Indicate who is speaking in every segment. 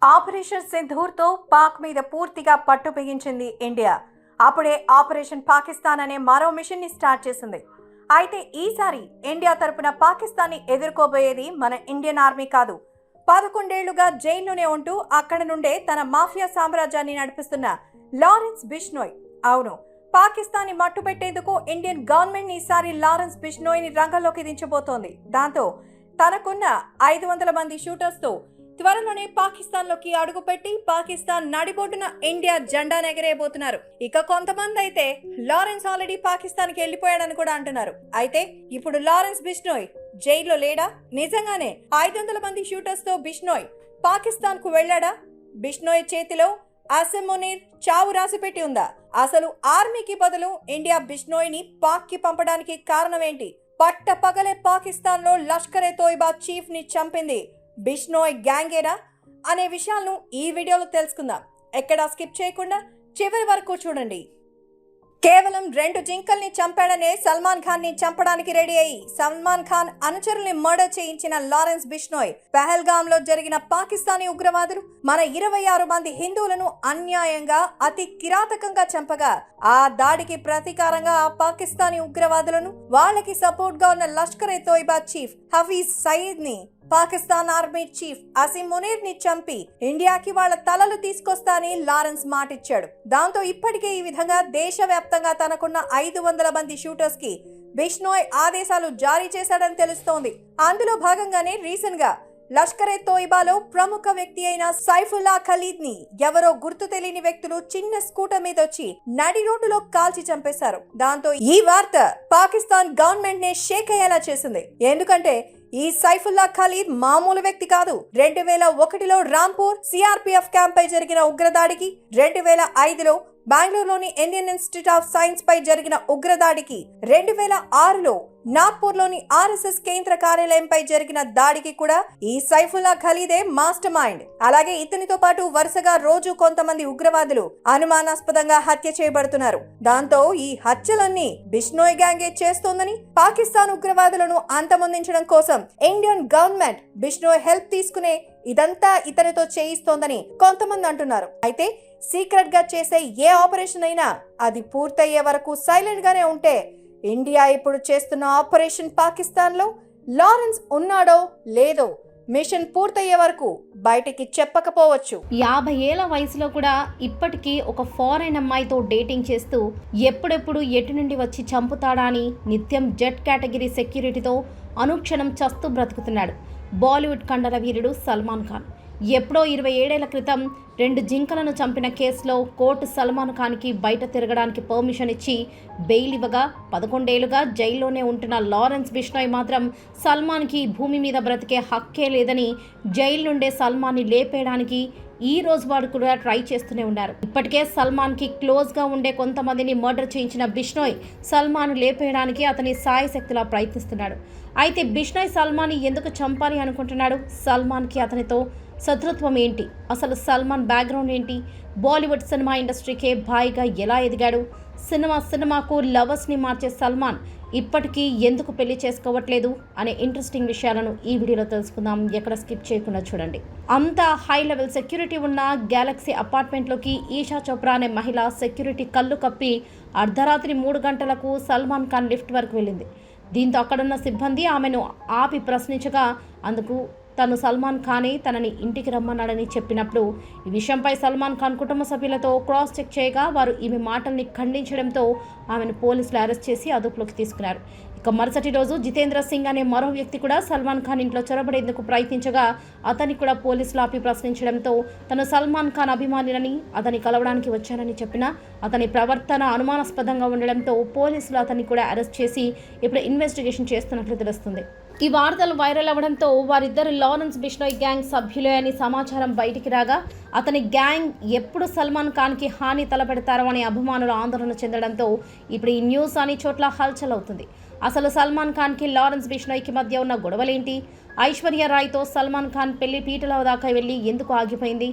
Speaker 1: Operation సింధూర్తో Pak మీద పూర్తిగా పట్టు బిగించింది ఇండియా. అప్పుడే ఆపరేషన్ పాకిస్తాన్ అనే మరో మిషన్ ని స్టార్ట్ చేసింది. అయితే ఈసారి ఇండియా తరపున పాకిస్తాన్ని ఎదుర్కోబోయేది మన ఇండియన్ ఆర్మీ కాదు. 11 ఏళ్లుగా జైల్లోనే ఉంటూ అక్కడ నుండే తన మాఫియా సామ్రాజ్యాన్ని నడిపిస్తున్న లారెన్స్ బిష్నోయ్. అవును, పాకిస్తాన్ని మట్టుపెట్టేందుకు ఇండియన్ గవర్నమెంట్ ఈసారి లారెన్స్ బిష్నోయ్ని రంగంలోకి దించబోతోంది. దాంతో తనకున్న 500 మంది షూటర్స్తో త్వరలోనే పాకిస్తాన్లోకి అడుగుపెట్టి పాకిస్తాన్ నడిబొడ్డున ఇండియా జెండా ఎగరేయబోతున్నారు. ఇక కొంతమంది అయితే లారెన్స్ ఆల్రెడీ పాకిస్తాన్కి వెళ్ళిపోయాడని కూడా అంటున్నారు. అయితే ఇప్పుడు లారెన్స్ బిష్నోయ్ జైల్లో లేడా? నిజంగానే 500 మంది షూటర్స్ తో బిష్నోయ్ పాకిస్తాన్ కు వెళ్ళాడా? బిష్నోయ్ చేతిలో అసిమ్ మునీర్ చావు రాసిపెట్టి ఉందా? అసలు ఆర్మీకి బదులు ఇండియా బిష్నోయ్ ని పాక్ కి పంపడానికి కారణం ఏంటి? పట్టపగలే పాకిస్తాన్ లో లష్కరే తోయిబా చీఫ్ ని చంపింది బిష్నోయ్ గ్యాంగేనా అనే విషయాలను ఈ వీడియోలో తెలుసుకుందాం. ఎక్కడా స్కిప్ చేయకుండా చివరి వరకు చూడండి. కేవలం 2 జింకల్ని చంపాడనే సల్మాన్ ఖాన్ ని చంపడానికి రెడీ అయ్యి సల్మాన్ ఖాన్ అనుచరుల్ని మర్డర్ చేయించిన లారెన్స్ బిష్నోయ్ పహల్గామ్ లో జరిగిన పాకిస్తానీ ఉగ్రవాదులు మన 26 మంది హిందువులను అన్యాయంగా అతి కిరాతకంగా చంపగా ఆ దాడికి ప్రతీకారంగా ఆ పాకిస్తానీ ఉగ్రవాదులను వాళ్ళకి సపోర్ట్ గా ఉన్న లష్కరే తోయిబా చీఫ్ హఫీజ్ సయీద్ ని పాకిస్తాన్ ఆర్మీ చీఫ్ అసిమ్ మునీర్ ని చంపి ఇండియాకి వాళ్ళ తలలు తీసుకొస్తా అని లారెన్స్ మాటిచ్చాడు. దాంతో ఇప్పటికే ఈ విధంగా దేశవ్యాప్తంగా తనకున్న 500 మంది షూటర్స్ కి బిష్నోయ్ ఆదేశాలు జారీ చేశాడని తెలుస్తోంది. అందులో భాగంగానే రీసెంట్ గా లష్కరే తోయిబాలో ప్రముఖ వ్యక్తి అయిన సైఫుల్లా ఖలీద్ ని ఎవరో గుర్తు తెలియని వ్యక్తులు చిన్న స్కూటర్ మీద వచ్చి నడి రోడ్డులో కాల్చి చంపేశారు. దాంతో ఈ వార్త పాకిస్తాన్ గవర్నమెంట్ నే షేక్ అయ్యేలా చేసింది. ఎందుకంటే ఈ సైఫుల్లా ఖలీద్ మామూలు వ్యక్తి కాదు. 2001లో రాంపూర్ సిఆర్పిఎఫ్ క్యాంప్ పై జరిగిన ఉగ్రదాడికి, 2005లో బెంగళూరులోని ఇండియన్ ఇన్స్టిట్యూట్ ఆఫ్ సైన్స్ పై జరిగిన ఉగ్రదాడికి, 2006లో నాగ్పూర్లోని ఆర్ఎస్ఎస్ కేంద్ర కార్యాలయంపై జరిగిన దాడికి కూడా ఈ సైఫుల్లా ఖలీదే మాస్టర్ మైండ్. అలాగే ఇతనితో పాటు వరుసగా రోజు కొంతమంది ఉగ్రవాదులు అనుమానాస్పదంగా హత్య చేయబడుతున్నారు. దాంతో ఈ హత్యలన్నీ బిష్నోయ్ గ్యాంగే చేస్తోందని, పాకిస్తాన్ ఉగ్రవాదులను అంతమొందించడం కోసం ఇండియన్ గవర్నమెంట్ బిష్నోయ్ హెల్ప్ తీసుకునే ఇదంతా ఇతనితో చేయిస్తోందని కొంతమంది అంటున్నారు. అయితే సీక్రెట్ గా చేసే ఏ ఆపరేషన్ అయినా అది పూర్తయ్యే వరకు సైలెంట్ గానే ఉంటే ఇండియా ఇప్పుడు చేస్తున్న ఆపరేషన్ పాకిస్తాన్ లో లారెన్స్ ఉన్నాడో లేదో మిషన్ పూర్తయ్యే వరకు బయటికి చెప్పకపోవచ్చు.
Speaker 2: 50 ఏళ్ల వయసులో కూడా ఇప్పటికీ ఒక ఫారెన్ అమ్మాయితో డేటింగ్ చేస్తూ ఎప్పుడెప్పుడు ఎటు నుండి వచ్చి చంపుతాడా అని నిత్యం జెట్ కేటగిరీ సెక్యూరిటీతో అనుక్షణం చస్తూ బ్రతుకుతున్నాడు బాలీవుడ్ కండల వీరుడు సల్మాన్ ఖాన్. ఎప్పుడో 27 ఏళ్ల క్రితం 2 జింకలను చంపిన కేసులో కోర్టు సల్మాన్ ఖాన్కి బయట తిరగడానికి పర్మిషన్ ఇచ్చి బెయిల్ ఇవ్వగా 11 ఏళ్లుగా జైల్లోనే ఉంటున్న లారెన్స్ బిష్నోయ్ మాత్రం సల్మాన్కి భూమి మీద బ్రతికే హక్కే లేదని జైలు నుండే సల్మాన్ని లేపేయడానికి ఈ రోజు వాడు కూడా ట్రై చేస్తూనే ఉన్నారు. ఇప్పటికే సల్మాన్కి క్లోజ్గా ఉండే కొంతమందిని మర్డర్ చేయించిన బిష్నోయ్ సల్మాన్ లేపేయడానికి అతని సాయశక్తిలా ప్రయత్నిస్తున్నాడు. అయితే బిష్నోయ్ సల్మాన్ని ఎందుకు చంపాలి అనుకుంటున్నాడు? సల్మాన్కి అతనితో శత్రుత్వం ఏంటి? అసలు సల్మాన్ బ్యాక్గ్రౌండ్ ఏంటి? బాలీవుడ్ సినిమా ఇండస్ట్రీకే భాయిగా ఎలా ఎదిగాడు? సినిమాకు లవర్స్ని మార్చే సల్మాన్ ఇప్పటికీ ఎందుకు పెళ్లి చేసుకోవట్లేదు అనే ఇంట్రెస్టింగ్ విషయాలను ఈ వీడియోలో తెలుసుకుందాం. ఎక్కడ స్కిప్ చేయకుండా చూడండి. అంతా హై లెవెల్ సెక్యూరిటీ ఉన్న గ్యాలక్సీ అపార్ట్మెంట్లోకి ఈషా చోప్రా అనే మహిళ సెక్యూరిటీ కళ్ళు కప్పి అర్ధరాత్రి 3 గంటలకు సల్మాన్ ఖాన్ లిఫ్ట్ వరకు వెళ్ళింది. దీంతో అక్కడున్న సిబ్బంది ఆమెను ఆపి ప్రశ్నించగా అందుకు తను సల్మాన్ ఖానే తనని ఇంటికి రమ్మన్నాడని చెప్పినప్పుడు ఈ విషయంపై సల్మాన్ ఖాన్ కుటుంబ సభ్యులతో క్రాస్ చెక్ చేయగా వారు ఈమె మాటల్ని ఖండించడంతో ఆమెను పోలీసులు అరెస్ట్ చేసి అదుపులోకి తీసుకున్నారు. ఇక మరుసటి రోజు జితేంద్ర సింగ్ అనే మరో వ్యక్తి కూడా సల్మాన్ ఖాన్ ఇంట్లో చొరబడేందుకు ప్రయత్నించగా అతన్ని కూడా పోలీసులు ఆపి ప్రశ్నించడంతో తను సల్మాన్ ఖాన్ అభిమానినని అతన్ని కలవడానికి వచ్చానని చెప్పినా అతని ప్రవర్తన అనుమానాస్పదంగా ఉండడంతో పోలీసులు అతన్ని కూడా అరెస్ట్ చేసి ఇప్పుడు ఇన్వెస్టిగేషన్ చేస్తున్నట్లు తెలుస్తుంది. ఈ వార్తలు వైరల్ అవ్వడంతో వారిద్దరు లారెన్స్ బిష్నోయ్ గ్యాంగ్ సభ్యులే అని సమాచారం బయటికి రాగా అతని గ్యాంగ్ ఎప్పుడు సల్మాన్ ఖాన్కి హాని తలపెడతారో అనే అభిమానులు ఆందోళన చెందడంతో ఇప్పుడు ఈ న్యూస్ అన్ని చోట్ల హల్చల్ అవుతుంది. అసలు సల్మాన్ ఖాన్కి లారెన్స్ బిష్నోయ్కి మధ్య ఉన్న గొడవలేంటి? ఐశ్వర్య రాయ్తో సల్మాన్ ఖాన్ పెళ్లి పీటల దాకా వెళ్ళి ఎందుకు ఆగిపోయింది?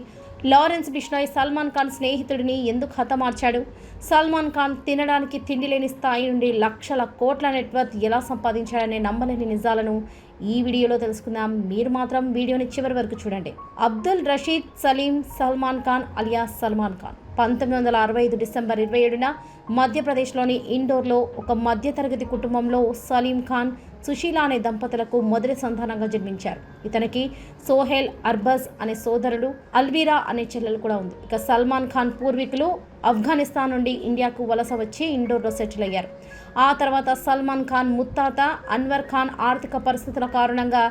Speaker 2: లారెన్స్ బిష్నోయ్ సల్మాన్ ఖాన్ స్నేహితుడిని ఎందుకు హతమార్చాడు? సల్మాన్ ఖాన్ తినడానికి తిండి లేని స్థాయి నుండి లక్షల కోట్ల నెట్వర్త్ ఎలా సంపాదించాడనే నమ్మలేని నిజాలను ఈ వీడియోలో తెలుసుకుందాం. మీరు మాత్రం వీడియోని చివరి వరకు చూడండి. అబ్దుల్ రషీద్ సలీం సల్మాన్ ఖాన్ అలియాస్ సల్మాన్ ఖాన్ 1965 డిసెంబర్ 27న మధ్యప్రదేశ్లోని ఇండోర్లో ఒక మధ్యతరగతి కుటుంబంలో సలీం ఖాన్, సుశీల అనే దంపతులకు మొదటి సంతానంగా జన్మించారు. ఇతనికి సోహెల్, అర్బజ్ అనే సోదరుడు, అల్వీరా అనే చెల్లెలు కూడా ఉంది. ఇక సల్మాన్ ఖాన్ పూర్వీకులు ఆఫ్ఘనిస్తాన్ నుండి ఇండియాకు వలస వచ్చి ఇండోర్లో సెటిల్ అయ్యారు. ఆ తర్వాత సల్మాన్ ఖాన్ ముత్తాత అన్వర్ ఖాన్ ఆర్థిక పరిస్థితుల కారణంగా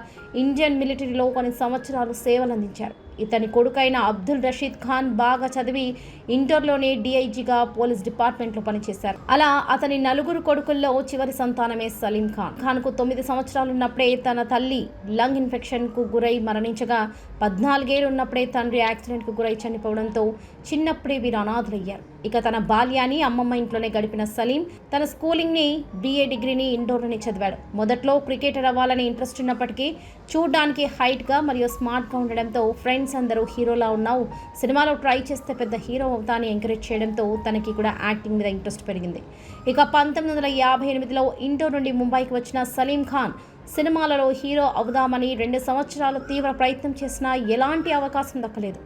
Speaker 2: ఇండియన్ మిలిటరీలో కొన్ని సంవత్సరాలు సేవలందించారు. ఇతని కొడుకైన అబ్దుల్ రషీద్ ఖాన్ బాగా చదివి ఇంటర్లోనే డిఐజీగా పోలీస్ డిపార్ట్మెంట్లో పనిచేశారు. అలా అతని నలుగురు కొడుకుల్లో చివరి సంతానమే సలీం ఖాన్. ఖాన్కు 9 సంవత్సరాలున్నప్పుడే తన తల్లి లంగ్ ఇన్ఫెక్షన్కు గురై మరణించగా 14 ఏళ్ళు ఉన్నప్పుడే తండ్రి యాక్సిడెంట్కు గురై చనిపోవడంతో చిన్నప్పుడే వీరు అనాథులయ్యారు. ఇక తన బాల్యాన్ని అమ్మమ్మ ఇంట్లోనే గడిపిన సలీం తన స్కూలింగ్ని BA డిగ్రీని ఇండోర్లోనే చదివాడు. మొదట్లో క్రికెటర్ అవ్వాలని ఇంట్రెస్ట్ ఉన్నప్పటికీ చూడడానికి హైట్గా మరియు స్మార్ట్గా ఉండడంతో ఫ్రెండ్స్ అందరూ హీరోలా ఉన్నావు, సినిమాలో ట్రై చేస్తే పెద్ద హీరో అవుతా అని ఎంకరేజ్ చేయడంతో తనకి కూడా యాక్టింగ్ మీద ఇంట్రెస్ట్ పెరిగింది. ఇక 1958లో ఇండోర్ నుండి ముంబైకి వచ్చిన సలీం ఖాన్ సినిమాలలో హీరో అవుదామని 2 సంవత్సరాలు తీవ్ర ప్రయత్నం చేసినా ఎలాంటి అవకాశం దక్కలేదు.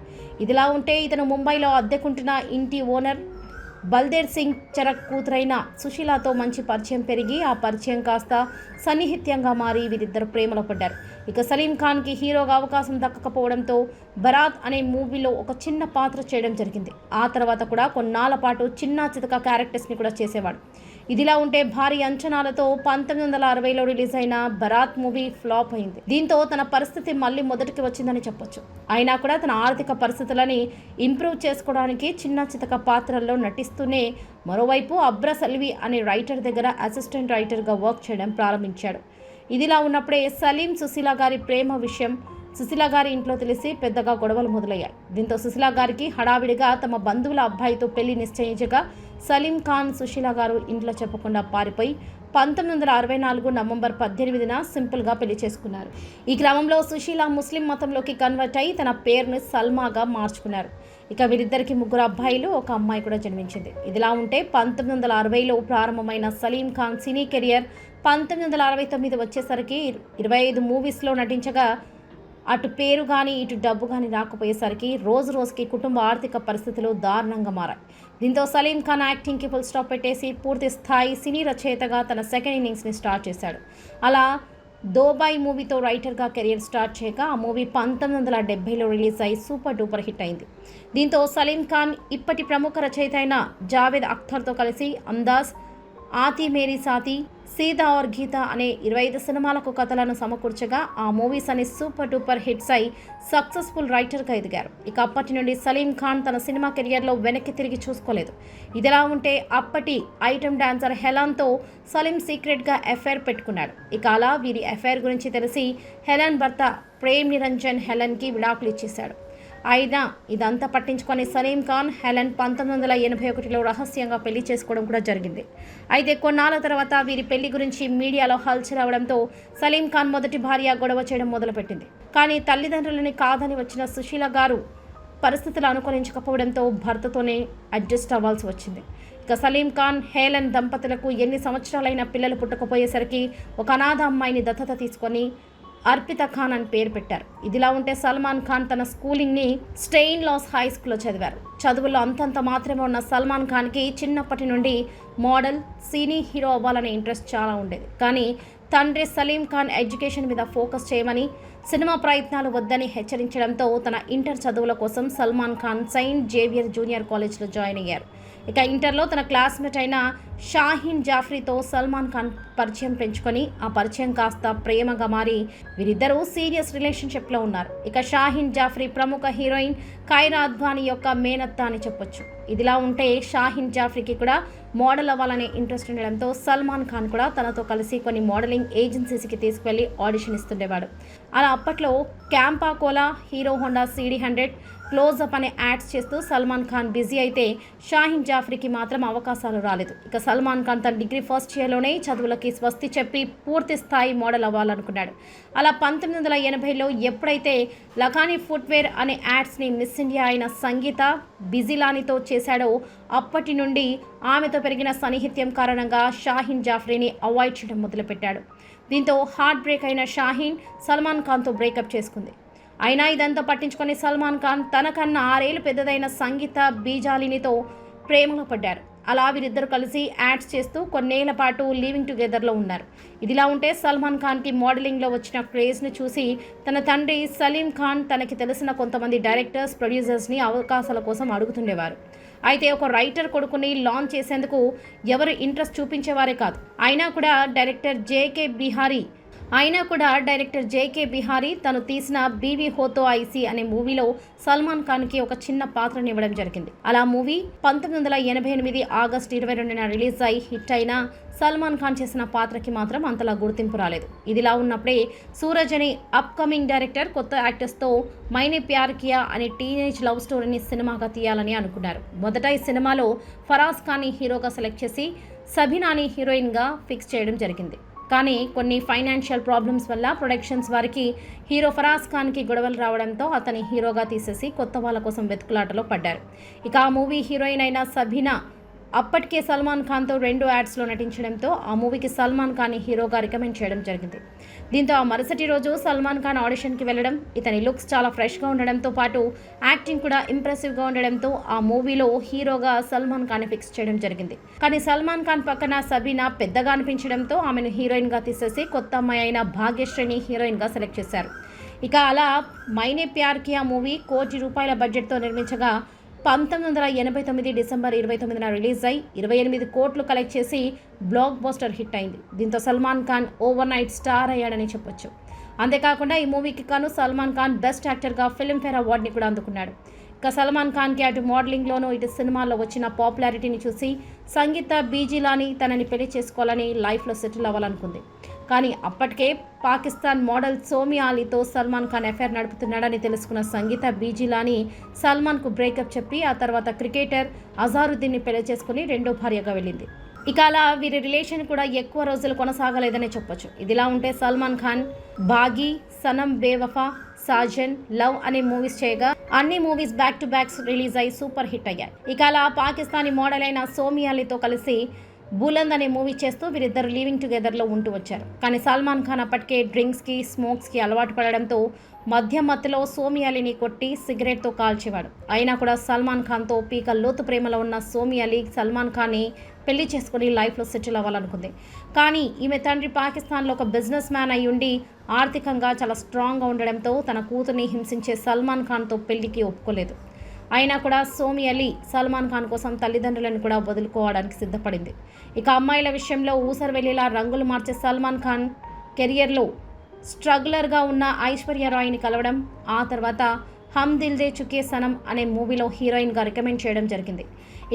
Speaker 2: ఇదిలా ఉంటే ఇతను ముంబైలో అద్దెకుంటున్న ఇంటి ఓనర్ బల్దేర్ సింగ్ చరక్ కూతురైన సుశీలతో మంచి పరిచయం పెరిగి ఆ పరిచయం కాస్త సన్నిహిత్యంగా మారి వీరిద్దరు ప్రేమలో పడ్డారు. ఇక సలీం ఖాన్కి హీరోగా అవకాశం దక్కకపోవడంతో బరాత్ అనే మూవీలో ఒక చిన్న పాత్ర చేయడం జరిగింది. ఆ తర్వాత కూడా కొన్నాళ్ల పాటు చిన్న చితక క్యారెక్టర్స్ని కూడా చేసేవాడు. ఇదిలా ఉంటే భారీ అంచనాలతో 1960లో రిలీజ్ అయిన బరాత్ మూవీ ఫ్లాప్ అయింది. దీంతో తన పరిస్థితి మళ్ళీ మొదటికి వచ్చిందని చెప్పొచ్చు. అయినా కూడా తన ఆర్థిక పరిస్థితులని ఇంప్రూవ్ చేసుకోవడానికి చిన్న చితక పాత్రల్లో నటిస్తూనే మరోవైపు అబ్రస్ అల్వి అనే రైటర్ దగ్గర అసిస్టెంట్ రైటర్గా వర్క్ చేయడం ప్రారంభించాడు. ఇదిలా ఉన్నప్పుడే సలీం సుశీల గారి ప్రేమ విషయం సుశీల గారి ఇంట్లో తెలిసి పెద్దగా గొడవలు మొదలయ్యాయి. దీంతో సుశీల గారికి హడావిడిగా తమ బంధువుల అబ్బాయితో పెళ్లి నిశ్చయించగా సలీం ఖాన్ సుశీల గారు ఇంట్లో చెప్పకుండా పారిపోయి 1964 నవంబర్ 18న సింపుల్గా పెళ్లి చేసుకున్నారు. ఈ క్రమంలో సుశీల ముస్లిం మతంలోకి కన్వర్ట్ అయి తన పేరును సల్మాగా మార్చుకున్నారు. ఇక వీరిద్దరికి 3 అబ్బాయిలు, 1 అమ్మాయి కూడా జన్మించింది. ఇదిలా ఉంటే 1960లో ప్రారంభమైన సలీం ఖాన్ సినీ కెరియర్ 1969 వచ్చేసరికి 25 మూవీస్లో నటించగా అటు పేరు కానీ ఇటు డబ్బు కానీ రాకపోయేసరికి రోజు రోజుకి కుటుంబ ఆర్థిక పరిస్థితులు దారుణంగా మారాయి. దీంతో సలీం ఖాన్ యాక్టింగ్కి ఫుల్ స్టాప్ పెట్టేసి పూర్తి స్థాయి సినీ రచయితగా తన సెకండ్ ఇన్నింగ్స్ని స్టార్ట్ చేశాడు. అలా దోబాయ్ మూవీతో రైటర్గా కెరియర్ స్టార్ట్ చేయగా ఆ మూవీ 1970లో రిలీజ్ అయి సూపర్ డూపర్ హిట్ అయింది. దీంతో సలీం ఖాన్ ఇప్పటి ప్రముఖ రచయిత అయిన జావేద్ అఖ్తర్తో కలిసి అందాజ్, ఆతి మేరీ సాతి, సీతా ఔర్ గీత అనే 25 సినిమాలకు కథలను సమకూర్చగా ఆ మూవీస్ అనే సూపర్ డూపర్ హిట్స్ అయి సక్సెస్ఫుల్ రైటర్గా ఎదిగారు. ఇక అప్పటి నుండి సలీం ఖాన్ తన సినిమా కెరియర్లో వెనక్కి తిరిగి చూసుకోలేదు. ఇదిలా ఉంటే అప్పటి ఐటమ్ డాన్సర్ హెలన్తో సలీం సీక్రెట్గా అఫైర్ పెట్టుకున్నాడు. ఇక అలా వీరి అఫైర్ గురించి తెలిసి హెలన్ భర్త ప్రేమ్ నిరంజన్ హెలన్కి విడాకులు ఇచ్చేశాడు. అయినా ఇదంతా పట్టించుకొని సలీం ఖాన్ హెలన్ 1981లో రహస్యంగా పెళ్లి చేసుకోవడం కూడా జరిగింది. అయితే కొన్నాళ్ళ తర్వాత వీరి పెళ్లి గురించి మీడియాలో హల్చల్ అవడంతో సలీం ఖాన్ మొదటి భార్య గొడవ చేయడం మొదలుపెట్టింది. కానీ తల్లిదండ్రులని కాదని వచ్చిన సుశీల గారు పరిస్థితులు అనుకూలించకపోవడంతో భర్తతోనే అడ్జస్ట్ అవ్వాల్సి వచ్చింది. ఇక సలీం ఖాన్, హెలన్ దంపతులకు ఎన్ని సంవత్సరాలైన పిల్లలు పుట్టకపోయేసరికి ఒక అనాథ అమ్మాయిని దత్తత తీసుకొని అర్పిత ఖాన్ అని పేరు పెట్టారు. ఇదిలా ఉంటే సల్మాన్ ఖాన్ తన స్కూలింగ్ని స్టెయిన్ లాస్ హై స్కూల్లో చదివారు. చదువుల్లో అంతంత మాత్రమే ఉన్న సల్మాన్ ఖాన్కి చిన్నప్పటి నుండి మోడల్, సినీ హీరో అవ్వాలనే ఇంట్రెస్ట్ చాలా ఉండేది. కానీ తండ్రి సలీం ఖాన్ ఎడ్యుకేషన్ మీద ఫోకస్ చేయమని, సినిమా ప్రయత్నాలు వద్దని హెచ్చరించడంతో తన ఇంటర్ చదువుల కోసం Salman Khan saint Xavier junior కాలేజ్లో జాయిన్ అయ్యారు. ఇక ఇంటర్లో తన క్లాస్మేట్ అయిన షాహీన్ జాఫ్రీతో సల్మాన్ ఖాన్ పరిచయం పెంచుకొని ఆ పరిచయం కాస్త ప్రేమగా మారి వీరిద్దరూ సీరియస్ రిలేషన్షిప్లో ఉన్నారు. ఇక షాహీన్ జాఫ్రీ ప్రముఖ హీరోయిన్ కైరా అద్వానీ యొక్క మేనత్త అని చెప్పొచ్చు. ఇదిలా ఉంటే షాహీన్ జాఫ్రీకి కూడా మోడల్ అవ్వాలనే ఇంట్రెస్ట్ ఉండడంతో సల్మాన్ ఖాన్ కూడా తనతో కలిసి కొన్ని మోడలింగ్ ఏజెన్సీస్కి తీసుకువెళ్ళి ఆడిషన్ ఇస్తుండేవాడు. అలా అప్పట్లో క్యాంపా కోలా, హీరో హోండా CD100, క్లోజ్అప్ అనే యాడ్స్ చేస్తూ సల్మాన్ ఖాన్ బిజీ అయితే షాహీన్ జాఫ్రీకి మాత్రం అవకాశాలు రాలేదు. ఇక సల్మాన్ ఖాన్ తన డిగ్రీ ఫస్ట్ ఇయర్లోనే చదువులకి స్వస్తి చెప్పి పూర్తి స్థాయి మోడల్ అవ్వాలనుకున్నాడు. అలా 1980లో ఎప్పుడైతే లఖానీ ఫుట్వేర్ అనే యాడ్స్ని మిస్ ఇండియా అయిన సంగీత బిజిలానితో చేశాడో అప్పటి నుండి ఆమెతో పెరిగిన సన్నిహిత్యం కారణంగా షాహీన్ జాఫ్రీని అవాయిడ్ చేయడం మొదలుపెట్టాడు. దీంతో హార్ట్ బ్రేక్ అయిన షాహీన్ సల్మాన్ ఖాన్తో బ్రేకప్ చేసుకుంది. అయినా ఇదంతా పట్టించుకొని సల్మాన్ ఖాన్ తనకన్నా 6 ఏళ్లు పెద్దదైన సంగీత బీజాలినితో ప్రేమలో పడ్డారు. అలా వీరిద్దరు కలిసి యాడ్స్ చేస్తూ కొన్నేళ్ల పాటు లివింగ్ టుగెదర్లో ఉన్నారు. ఇదిలా ఉంటే సల్మాన్ ఖాన్కి మోడలింగ్లో వచ్చిన క్రేజ్ను చూసి తన తండ్రి సలీం ఖాన్ తనకి తెలిసిన కొంతమంది డైరెక్టర్స్, ప్రొడ్యూసర్స్ని అవకాశాల కోసం అడుగుతుండేవారు. అయితే ఒక రైటర్ కొడుకుని లాంచ్ చేసేందుకు ఎవరు ఇంట్రెస్ట్ చూపించేవారే కాదు. అయినా కూడా డైరెక్టర్ జేకే బిహారీ తను తీసిన బీవీ హోతో ఐసీ అనే మూవీలో సల్మాన్ ఖాన్కి ఒక చిన్న పాత్రని ఇవ్వడం జరిగింది. అలా మూవీ 1988 ఆగస్టు 22న రిలీజ్ అయి హిట్ అయినా సల్మాన్ ఖాన్ చేసిన పాత్రకి మాత్రం అంతలా గుర్తింపు రాలేదు. ఇదిలా ఉన్నప్పుడే సూరజ్ అనే అప్కమింగ్ డైరెక్టర్ కొత్త యాక్టర్స్తో మైనే ప్యార్ కియా అనే టీనేజ్ లవ్ స్టోరీని సినిమాగా తీయాలని అనుకున్నారు. మొదట ఈ సినిమాలో ఫరాజ్ ఖాన్ని హీరోగా సెలెక్ట్ చేసి సబీనాని హీరోయిన్గా ఫిక్స్ చేయడం జరిగింది. కానీ కొన్ని ఫైనాన్షియల్ ప్రాబ్లమ్స్ వల్ల ప్రొడక్షన్స్ వారికి హీరో ఫరాజ్ ఖాన్కి గొడవలు రావడంతో అతని హీరోగా తీసేసి కొత్త వాళ్ళ కోసం వెతుకులాటలో పడ్డారు. ఇక ఆ మూవీ హీరోయిన్ అయిన సబీనా అప్పటికే సల్మాన్ ఖాన్తో 2 యాడ్స్లో నటించడంతో ఆ మూవీకి సల్మాన్ ఖాన్ని హీరోగా రికమెండ్ చేయడం జరిగింది. దీంతో ఆ మరుసటి రోజు సల్మాన్ ఖాన్ ఆడిషన్కి వెళ్ళడం, ఇతని లుక్స్ చాలా ఫ్రెష్గా ఉండడంతో పాటు యాక్టింగ్ కూడా ఇంప్రెసివ్గా ఉండడంతో ఆ మూవీలో హీరోగా సల్మాన్ ఖాన్ని ఫిక్స్ చేయడం జరిగింది. కానీ సల్మాన్ ఖాన్ పక్కన సబీనా పెద్దగా అనిపించడంతో ఆమెను హీరోయిన్గా తీసేసి కొత్త అమ్మాయి అయిన భాగ్యశ్రీని హీరోయిన్గా సెలెక్ట్ చేశారు. ఇక అలా మైనే ప్యార్ కియా మూవీ ₹1 కోటి బడ్జెట్తో నిర్మించగా 1989 డిసెంబర్ 29న రిలీజ్ అయి 28 కోట్లు కలెక్ట్ చేసి బ్లాక్ బస్టర్ హిట్ అయింది. దీంతో Salman Khan overnight star అయ్యాడని చెప్పొచ్చు. అంతేకాకుండా ఈ మూవీకి గాను సల్మాన్ ఖాన్ బెస్ట్ యాక్టర్గా ఫిల్మ్ఫేర్ అవార్డుని కూడా అందుకున్నాడు. ఇక సల్మాన్ ఖాన్కి అటు మోడలింగ్లోనూ ఇటు సినిమాల్లో వచ్చిన పాపులారిటీని చూసి సంగీత బీజిలాని తనని పెళ్లి చేసుకోవాలని లైఫ్లో సెటిల్ అవ్వాలనుకుంది. కానీ అప్పటికే పాకిస్తాన్ మోడల్ సోమియా అలీతో సల్మాన్ ఖాన్ అఫైర్ నడుపుతున్నాడని తెలుసుకున్న సంగీత బీజిలాని సల్మాన్కు బ్రేకప్ చెప్పి ఆ తర్వాత క్రికెటర్ అజారుద్దీన్ని పెళ్లి చేసుకుని 2వ భార్యగా వెళ్ళింది. ఇక అలా వీరి రిలేషన్ కూడా ఎక్కువ రోజులు కొనసాగలేదనే చెప్పొచ్చు. ఇదిలా ఉంటే సల్మాన్ ఖాన్ బాగీ, సనమ్ బేవఫా, సాజన్, లవ్ అనే మూవీస్ చేయగా అన్ని movies back to backs release అయి సూపర్ హిట్ అయ్యాయి. ఇక అలా పాకిస్తానీ మోడల్ అయిన సోమియా అలీతో కలిసి బులంద్ అనే మూవీ చేస్తూ వీరిద్దరు లివింగ్ టుగెదర్లో ఉంటూ వచ్చారు. కానీ సల్మాన్ ఖాన్ అప్పటికే డ్రింక్స్కి, స్మోక్స్కి అలవాటు పడడంతో మధ్యలో సోమియా అలీని కొట్టి సిగరెట్తో కాల్చేవాడు. అయినా కూడా సల్మాన్ ఖాన్తో పీక లోతు ప్రేమలో ఉన్న సోమియా అలీ సల్మాన్ ఖాన్ని పెళ్లి చేసుకుని లైఫ్లో సెటిల్ అవ్వాలనుకుంది. కానీ ఈమె తండ్రి పాకిస్తాన్లో ఒక బిజినెస్ మ్యాన్ అయి ఉండి ఆర్థికంగా చాలా స్ట్రాంగ్గా ఉండడంతో తన కూతుర్ని హింసించే సల్మాన్ ఖాన్తో పెళ్లికి ఒప్పుకోలేదు. అయినా కూడా సోమియా అలీ సల్మాన్ ఖాన్ కోసం తల్లిదండ్రులను కూడా వదులుకోవడానికి సిద్ధపడింది. ఇక అమ్మాయిల విషయంలో ఊసరవెల్లిలా రంగులు మార్చే సల్మాన్ ఖాన్ కెరియర్లో స్ట్రగ్లర్గా ఉన్న ఐశ్వర్య రాయ్ని కలవడం, ఆ తర్వాత హమ్ దిల్ దే చుకే సనమ్ అనే మూవీలో హీరోయిన్గా రికమెండ్ చేయడం జరిగింది.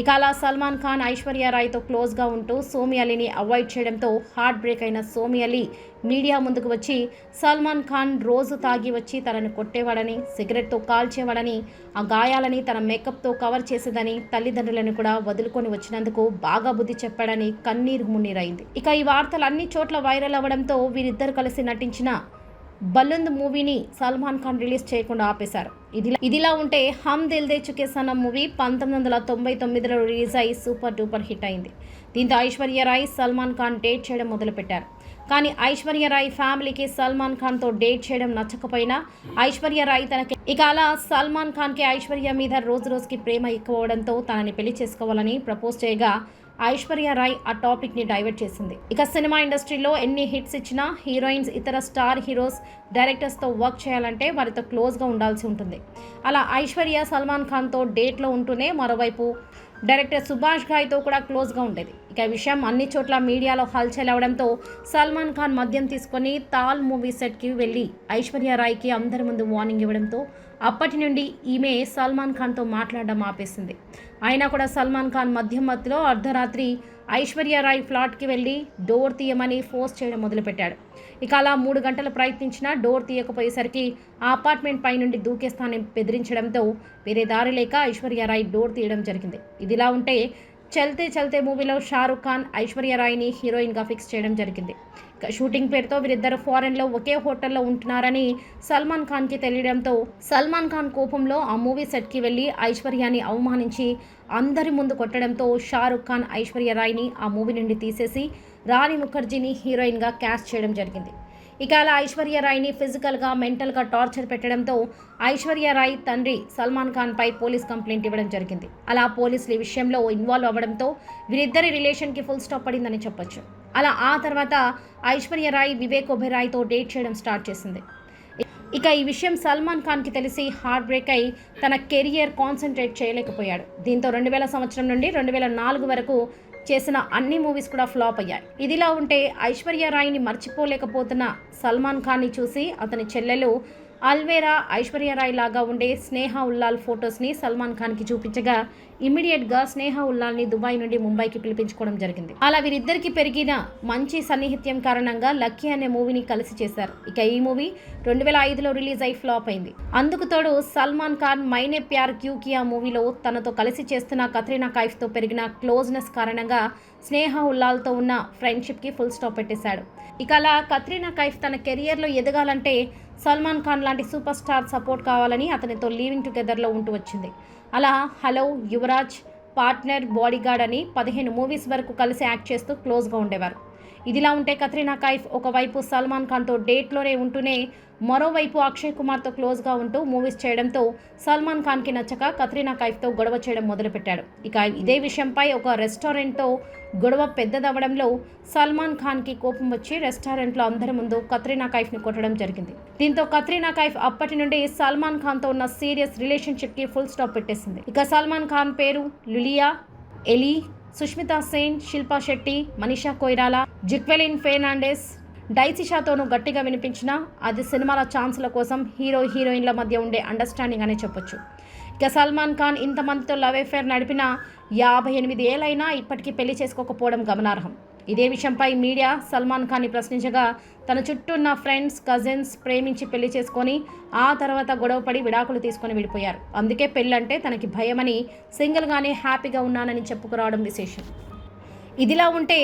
Speaker 2: ఇక అలా సల్మాన్ ఖాన్ ఐశ్వర్య రాయ్తో క్లోజ్గా ఉంటూ సోమియా అలీని అవాయిడ్ చేయడంతో హార్ట్ బ్రేక్ అయిన సోమియా అలీ మీడియా ముందుకు వచ్చి సల్మాన్ ఖాన్ రోజు తాగి వచ్చి తనని కొట్టేవాడని, సిగరెట్తో కాల్చేవాడని, ఆ గాయాలని తన మేకప్తో కవర్ చేసేదని, తల్లిదండ్రులను కూడా వదులుకొని వచ్చినందుకు బాగా బుద్ధి చెప్పాడని కన్నీరు మున్నీరైంది. ఇక ఈ వార్తలు అన్ని చోట్ల వైరల్ అవ్వడంతో వీరిద్దరు కలిసి నటించిన బలుంద్ మూవీని సల్మాన్ ఖాన్ రిలీజ్ చేయకుండా ఆపేశారు. ఇదిలా ఉంటే హమ్ దిల్ దే చుకే సనమ్ మూవీ 1999లో రిలీజ్ అయి సూపర్ డూపర్ హిట్ అయింది. దీంతో ఐశ్వర్య రాయ్ సల్మాన్ ఖాన్ డేట్ చేయడం మొదలుపెట్టారు. కానీ ఐశ్వర్య రాయ్ ఫ్యామిలీకి సల్మాన్ ఖాన్తో డేట్ చేయడం నచ్చకపోయినా ఐశ్వర్య రాయ్ తనకి ఇక అలా సల్మాన్ ఖాన్కి ఐశ్వర్య మీద రోజు రోజుకి ప్రేమ ఎక్కువ అవడంతో తనని పెళ్లి చేసుకోవాలని ప్రపోజ్ చేయగా ఐశ్వర్య రాయ్ ఆ టాపిక్ని డైవర్ట్ చేసింది. ఇక సినిమా ఇండస్ట్రీలో ఎన్ని హిట్స్ ఇచ్చినా హీరోయిన్స్ ఇతర స్టార్ హీరోస్, డైరెక్టర్స్తో వర్క్ చేయాలంటే వారితో క్లోజ్గా ఉండాల్సి ఉంటుంది. అలా ఐశ్వర్య సల్మాన్ ఖాన్తో డేట్లో ఉంటూనే మరోవైపు డైరెక్టర్ సుభాష్ ఘాయ్తో కూడా క్లోజ్గా ఉండేది. ఇక ఈ విషయం అన్ని చోట్ల మీడియాలో హల్చల్ అవడంతో సల్మాన్ ఖాన్ మద్యం తీసుకొని తాల్ మూవీ సెట్కి వెళ్ళి ఐశ్వర్య రాయ్కి అందరి ముందు వార్నింగ్ ఇవ్వడంతో అప్పటి నుండి ఈమె సల్మాన్ ఖాన్తో మాట్లాడడం ఆపేసింది. అయినా కూడా సల్మాన్ ఖాన్ మధ్యలో అర్ధరాత్రి ఐశ్వర్య రాయ్ ఫ్లాట్కి వెళ్ళి డోర్ తీయమని ఫోర్స్ చేయడం మొదలుపెట్టాడు. ఇక అలా 3 గంటలు ప్రయత్నించినా డోర్ తీయకపోయేసరికి ఆ అపార్ట్మెంట్ పై నుండి దూకేస్తానని బెదిరించడంతో వేరే దారి లేక ఐశ్వర్య రాయ్ డోర్ తీయడం జరిగింది. ఇదిలా ఉంటే చల్తే చల్తే మూవీలో షారుఖ్ ఖాన్ ఐశ్వర్య రాయ్ని హీరోయిన్గా ఫిక్స్ చేయడం జరిగింది. ఇక షూటింగ్ పేరుతో వీరిద్దరు ఫారెన్లో ఒకే హోటల్లో ఉంటున్నారని సల్మాన్ ఖాన్కి తెలియడంతో సల్మాన్ ఖాన్ కోపంలో ఆ మూవీ సెట్కి వెళ్ళి ఐశ్వర్యాని అవమానించి అందరి ముందు కొట్టడంతో షారుఖ్ ఖాన్ ఐశ్వర్య రాయ్ని ఆ మూవీ నుండి తీసేసి రాణి ముఖర్జీని హీరోయిన్గా క్యాస్ట్ చేయడం జరిగింది. ఇక అలా ఐశ్వర్య రాయ్ని ఫిజికల్గా మెంటల్గా టార్చర్ పెట్టడంతో ఐశ్వర్య రాయ్ తండ్రి సల్మాన్ ఖాన్పై పోలీస్ కంప్లైంట్ ఇవ్వడం జరిగింది. అలా పోలీసులు ఈ విషయంలో ఇన్వాల్వ్ అవ్వడంతో వీరిద్దరి రిలేషన్కి ఫుల్ స్టాప్ పడిందని చెప్పొచ్చు. అలా ఆ తర్వాత ఐశ్వర్య రాయ్ వివేక్ ఒబెరాయ్తో డేట్ చేయడం స్టార్ట్ చేసింది. ఇక ఈ విషయం సల్మాన్ ఖాన్కి తెలిసి హార్ట్ బ్రేక్ అయి తన కెరియర్ కాన్సన్ట్రేట్ చేయలేకపోయాడు. దీంతో 2000 సంవత్సరం నుండి 2004 వరకు చేసిన అన్ని మూవీస్ కూడా ఫ్లాప్ అయ్యాయి. ఇదిలా ఉంటే ఐశ్వర్య రాయ్ని మర్చిపోలేకపోతున్న సల్మాన్ ఖాన్ని చూసి అతని చెల్లెలు అల్వేరా ఐశ్వర్య రాయ్ లాగా ఉండే స్నేహ ఉల్లాల్ ఫొటోస్ని సల్మాన్ ఖాన్కి చూపించగా ఇమ్మీడియట్గా స్నేహ ఉల్లాల్ని దుబాయ్ నుండి ముంబైకి పిలిపించుకోవడం జరిగింది. అలా వీరిద్దరికి పెరిగిన మంచి సన్నిహిత్యం కారణంగా లక్కీ అనే మూవీని కలిసి చేశారు. ఇక ఈ మూవీ 2005లో రిలీజ్ అయి ఫ్లాప్ అయింది. అందుకు తోడు సల్మాన్ ఖాన్ మైనే ప్యార్ క్యూ కియా మూవీలో తనతో కలిసి చేస్తున్న కత్రినా కైఫ్తో పెరిగిన క్లోజ్నెస్ కారణంగా స్నేహ ఉల్లాల్తో ఉన్న ఫ్రెండ్షిప్కి ఫుల్ స్టాప్ పెట్టేశాడు. ఇక అలా కత్రినా కైఫ్ తన కెరియర్లో ఎదగాలంటే సల్మాన్ ఖాన్ లాంటి సూపర్ స్టార్ సపోర్ట్ కావాలని అతనితో లీవింగ్ టుగెదర్లో ఉంటూ వచ్చింది. అలా హలో, యువరాజ్, పార్ట్నర్, బాడీగార్డ్ అని 15 మూవీస్ వరకు కలిసి యాక్ట్ చేస్తూ క్లోజ్గా ఉండేవారు. ఇదిలా ఉంటే కత్రినా కైఫ్ ఒకవైపు సల్మాన్ ఖాన్తో డేట్లోనే ఉంటూనే మరోవైపు అక్షయ్ కుమార్తో క్లోజ్గా ఉంటూ మూవీస్ చేయడంతో సల్మాన్ ఖాన్కి నచ్చక కత్రినా కైఫ్తో గొడవ చేయడం మొదలుపెట్టాడు. ఇక ఇదే విషయంపై ఒక రెస్టారెంట్తో గొడవ పెద్దదవ్వడంలో సల్మాన్ ఖాన్కి కోపం వచ్చి రెస్టారెంట్లో అందరి ముందు కత్రినా కైఫ్ని కొట్టడం జరిగింది. దీంతో కత్రినా కైఫ్ అప్పటి నుండి సల్మాన్ ఖాన్తో ఉన్న సీరియస్ రిలేషన్షిప్కి ఫుల్ స్టాప్ పెట్టేసింది. ఇక సల్మాన్ ఖాన్ పేరు Iulia, Eli, Sushmita Sen, Shilpa Shetty, Manisha Koirala, జిక్వెలిన్ Fernandes, డైసిషాతోనూ గట్టిగా వినిపించినా అది సినిమాల ఛాన్సుల కోసం హీరో హీరోయిన్ల మధ్య ఉండే అండర్స్టాండింగ్ అనే చెప్పొచ్చు. ఇక సల్మాన్ ఖాన్ ఇంతమందితో లవ్ అఫేర్ నడిపినా 58 ఏళ్ళైనా ఇప్పటికీ పెళ్లి చేసుకోకపోవడం గమనార్హం. ఇదే విషయంపై మీడియా సల్మాన్ ఖాన్ని ప్రశ్నించగా తన చుట్టూ ఉన్న ఫ్రెండ్స్, కజిన్స్ ప్రేమించి పెళ్లి చేసుకొని ఆ తర్వాత గొడవపడి విడాకులు తీసుకొని విడిపోయారు. అందుకే పెళ్ళంటే తనకి భయమని సింగిల్గానే హ్యాపీగా ఉన్నానని చెప్పుకురావడం విశేషం. ఇదిలా ఉంటే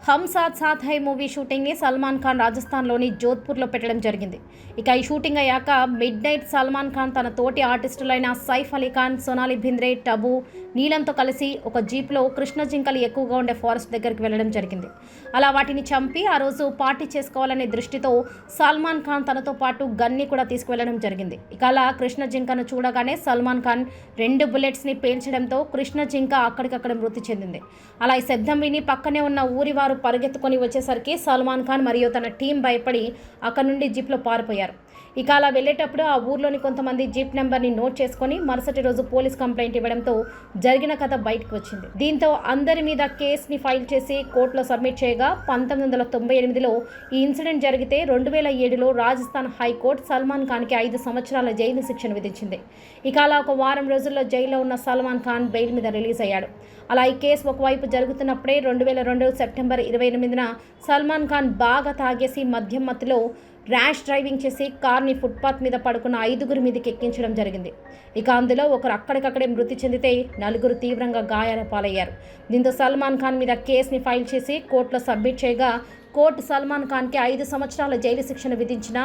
Speaker 2: హమ్ సాత్ సాత్ హై మూవీ షూటింగ్ని సల్మాన్ ఖాన్ రాజస్థాన్లోని జోధ్పూర్లో పెట్టడం జరిగింది. ఇక ఈ షూటింగ్ అయ్యాక మిడ్ నైట్ సల్మాన్ ఖాన్ తన తోటి ఆర్టిస్టులైన సైఫ్ అలీ ఖాన్, సోనాలి బింద్రే, టబు, నీలంతో కలిసి ఒక జీప్లో కృష్ణ జింకలు ఎక్కువగా ఉండే ఫారెస్ట్ దగ్గరికి వెళ్ళడం జరిగింది. అలా వాటిని చంపి ఆ రోజు పార్టీ చేసుకోవాలనే దృష్టితో సల్మాన్ ఖాన్ తనతో పాటు గన్ని కూడా తీసుకువెళ్లడం జరిగింది. ఇక అలా కృష్ణ జింకను చూడగానే సల్మాన్ ఖాన్ 2 బుల్లెట్స్ని పేల్చడంతో కృష్ణ జింక అక్కడికక్కడ మృతి చెందింది. అలా ఈ శబ్దం విని పక్కనే ఉన్న ఊరి వారు పరిగెత్తుకొని వచ్చేసరికి సల్మాన్ ఖాన్ మరియు తన టీం భయపడి అక్కడి నుండి జీప్లో పారిపోయారు. ఇక అలా వెళ్ళేటప్పుడు ఆ ఊర్లోని కొంతమంది జీప్ నెంబర్ని నోట్ చేసుకొని మరుసటి రోజు పోలీస్ కంప్లైంట్ ఇవ్వడంతో జరిగిన కథ బయటకు వచ్చింది. దీంతో అందరి మీద కేసుని ఫైల్ చేసి కోర్టులో సబ్మిట్ చేయగా 1998లో ఈ ఇన్సిడెంట్ జరిగితే 2007లో రాజస్థాన్ హైకోర్టు సల్మాన్ ఖాన్కి 5 సంవత్సరాల జైలు శిక్షను విధించింది. ఇక అలా ఒక వారం రోజుల్లో జైల్లో ఉన్న సల్మాన్ ఖాన్ బెయిల్ మీద రిలీజ్ అయ్యాడు. అలా ఈ కేసు ఒకవైపు జరుగుతున్నప్పుడే 2002 సెప్టెంబర్ 28న సల్మాన్ ఖాన్ బాగా తాగేసి మద్యం మత్తులో ర్యాష్ డ్రైవింగ్ చేసి కార్ని ఫుట్పాత్ మీద పడుకున్న 5 మీదకి ఎక్కించడం జరిగింది. ఇక అందులో ఒకరు అక్కడికక్కడే మృతి చెందితే 4 తీవ్రంగా గాయాల పాలయ్యారు. దీంతో సల్మాన్ ఖాన్ మీద కేసుని ఫైల్ చేసి కోర్టులో సబ్మిట్ చేయగా కోర్టు సల్మాన్ ఖాన్కి 5 సంవత్సరాల జైలు శిక్షను విధించిన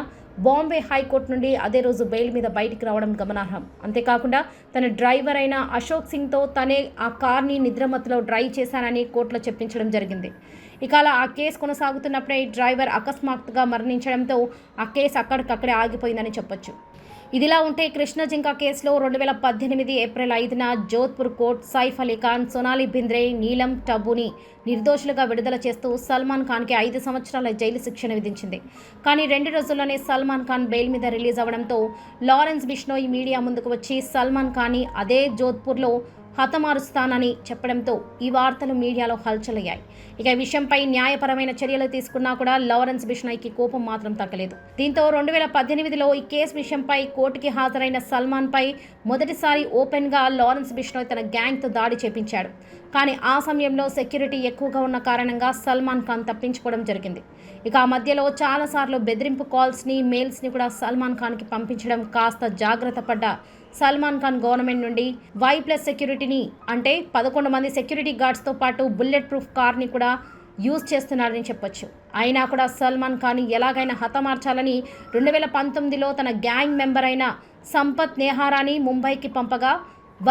Speaker 2: బాంబే హైకోర్టు నుండి అదే రోజు బెయిల్ మీద బయటికి రావడం గమనార్హం. అంతేకాకుండా తన డ్రైవర్ అయిన అశోక్ సింగ్తో తనే ఆ కార్ని నిద్రమత్తులో డ్రైవ్ చేశానని కోర్టులో చెప్పించడం జరిగింది. ఇక అలా ఆ కేసు కొనసాగుతున్నప్పుడే డ్రైవర్ అకస్మాత్తుగా మరణించడంతో ఆ కేసు అక్కడికక్కడే ఆగిపోయిందని చెప్పొచ్చు. ఇదిలా ఉంటే కృష్ణ జింక కేసులో 2018 ఏప్రిల్ 5న జోధ్పూర్ కోర్టు సైఫ్ అలీ ఖాన్, సోనాలి బింద్రే, నీలం, టబుని నిర్దోషులుగా విడుదల చేస్తూ సల్మాన్ ఖాన్కి 5 సంవత్సరాల జైలు శిక్షను విధించింది. కానీ 2 రోజుల్లోనే సల్మాన్ ఖాన్ బెయిల్ మీద రిలీజ్ అవ్వడంతో లారెన్స్ బిష్నోయ్ మీడియా ముందుకు వచ్చి సల్మాన్ ఖాన్ని అదే జోధ్పూర్లో హతమారుస్తానని చెప్పడంతో ఈ వార్తలు మీడియాలో హల్చల్ అయ్యాయి. ఇక ఈ విషయంపై న్యాయపరమైన చర్యలు తీసుకున్నా కూడా లారెన్స్ బిష్నోయ్కి కోపం మాత్రం తగ్గలేదు. దీంతో 2018లో ఈ కేసు విషయంపై కోర్టుకి హాజరైన సల్మాన్పై మొదటిసారి ఓపెన్గా లారెన్స్ బిష్నోయ్ తన గ్యాంగ్తో దాడి చేపించాడు. కానీ ఆ సమయంలో సెక్యూరిటీ ఎక్కువగా ఉన్న కారణంగా సల్మాన్ ఖాన్ తప్పించుకోవడం జరిగింది. ఇక ఆ మధ్యలో చాలాసార్లు బెదిరింపు కాల్స్ని, మెయిల్స్ని కూడా సల్మాన్ ఖాన్కి పంపించడం కాస్త జాగ్రత్త పడ్డ సల్మాన్ ఖాన్ గవర్నమెంట్ నుండి Y+ సెక్యూరిటీని అంటే 11 మంది సెక్యూరిటీ గార్డ్స్తో పాటు బుల్లెట్ ప్రూఫ్ కార్ని కూడా యూజ్ చేస్తున్నారని చెప్పొచ్చు. అయినా కూడా సల్మాన్ ఖాన్ ఎలాగైనా హతమార్చాలని 2019లో తన గ్యాంగ్ మెంబర్ అయిన సంపత్ నెహారాని ముంబైకి పంపగా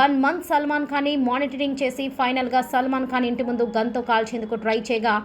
Speaker 2: 1 మంత్ సల్మాన్ ఖాన్ని మానిటరింగ్ చేసి ఫైనల్గా సల్మాన్ ఖాన్ ఇంటి ముందు గన్తో కాల్చేందుకు ట్రై చేయగా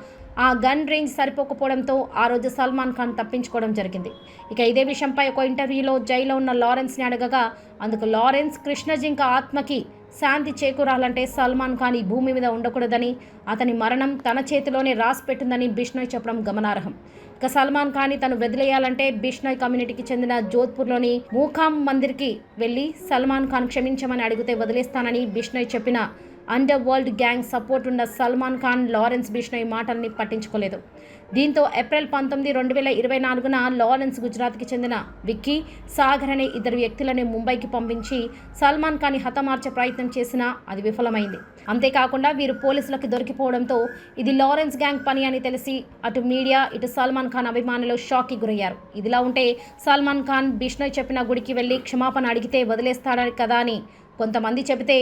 Speaker 2: ఆ గన్ రేంజ్ సరిపోకపోవడంతో ఆ రోజు సల్మాన్ ఖాన్ తప్పించుకోవడం జరిగింది. ఇక ఇదే విషయంపై ఒక ఇంటర్వ్యూలో జైల్లో ఉన్న లారెన్స్ని అడగగా అందుకు లారెన్స్ కృష్ణజింక ఆత్మకి శాంతి చేకూరాలంటే సల్మాన్ ఖాన్ ఈ భూమి మీద ఉండకూడదని, అతని మరణం తన చేతిలోనే రాసి పెట్టిందని బిష్నోయ్ చెప్పడం గమనార్హం. ఇక సల్మాన్ ఖాన్ని తను వదిలేయాలంటే బిష్నోయ్ కమ్యూనిటీకి చెందిన జోధ్పూర్లోని మూకామ్ మందిర్కి వెళ్ళి సల్మాన్ ఖాన్ క్షమించమని అడిగితే వదిలేస్తానని బిష్నోయ్ చెప్పిన అండర్ వరల్డ్ గ్యాంగ్ సపోర్ట్ ఉన్న సల్మాన్ ఖాన్ లారెన్స్ బిష్నోయ్ మాటల్ని పట్టించుకోలేదు. దీంతో ఏప్రిల్ 19, 2024న లారెన్స్ గుజరాత్కి చెందిన విక్కీ, సాగర్ అనే 2 వ్యక్తులను ముంబైకి పంపించి సల్మాన్ ఖాన్ని హతమార్చే ప్రయత్నం చేసినా అది విఫలమైంది. అంతేకాకుండా వీరు పోలీసులకు దొరికిపోవడంతో ఇది లారెన్స్ గ్యాంగ్ పని అని తెలిసి అటు మీడియా ఇటు సల్మాన్ ఖాన్ అభిమానులు షాక్కి గురయ్యారు. ఇదిలా ఉంటే సల్మాన్ ఖాన్ బిష్నోయ్ చెప్పిన గుడికి వెళ్ళి క్షమాపణ అడిగితే వదిలేస్తాడని కదా అని కొంతమంది చెబితే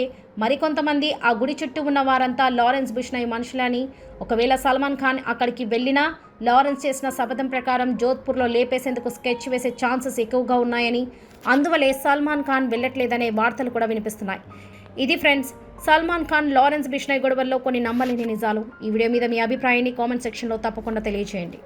Speaker 2: మరికొంతమంది ఆ గుడి చుట్టూ ఉన్న వారంతా లారెన్స్ బిష్నోయ్ మనుషులని, ఒకవేళ సల్మాన్ ఖాన్ అక్కడికి వెళ్ళినా లారెన్స్ చేసిన శపథం ప్రకారం జోధ్పూర్లో లేపేసేందుకు స్కెచ్ వేసే ఛాన్సెస్ ఎక్కువగా ఉన్నాయని, అందువల్లే సల్మాన్ ఖాన్ వెళ్ళట్లేదనే వార్తలు కూడా వినిపిస్తున్నాయి. ఇది ఫ్రెండ్స్, సల్మాన్ ఖాన్ లారెన్స్ బిష్నోయ్ గొడవల్లో కొన్ని నమ్మలేని నిజాలు. ఈ వీడియో మీద మీ అభిప్రాయాన్ని కామెంట్ సెక్షన్లో తప్పకుండా తెలియజేయండి.